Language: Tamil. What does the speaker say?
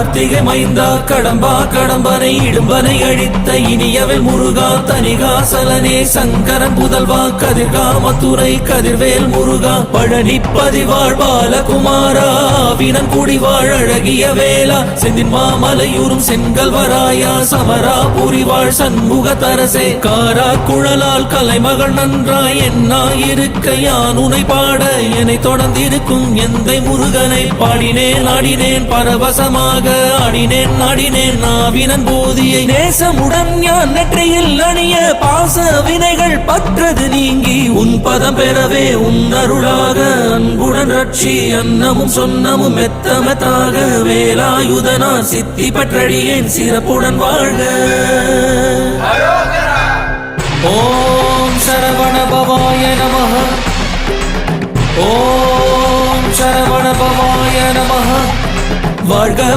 கார்த்திகை மைந்தா கடம்பா கடம்பனை இடும்பனை அழித்த இனியவள் முருகா தனிகாசலனே சங்கரன் புதல்வா கதிர்காமத்துறை கதிர்வேல் முருகா பழனி பதிவாழ் பாலகுமாரா வினன் குடிவாழ் அழகிய வேளா செந்தின் மாமலையூரும் செங்கல்வராயா சமரா புரிவாழ் சண்முக தரசே காரா குழலால் கலைமகள் நன்றாய் என்னாயிருக்க யான் உனை பாட என்னை தொடர்ந்திருக்கும் எந்தை முருகனை பாடினேன் ஆடினேன் பரவசமாக ஆடினேன் நாடினேன் நாவினன் போதியை நேசமுடன் யான் நெற்றியில் அணிய பாச வினைகள் பற்றது நீங்கி உன் பதம் பெறவே உன் அருளாக அன்புடன் ரட்சி அன்னமும் சொன்னமும் மெத்தமெத்தாக வேலாயுதனா சித்தி பற்றடியேன் சிறப்புடன் வாழ்க. ஓம் சரவண பவாய நமஹ. ஓம் சரவண பவாய நமஹ. வாழ்க.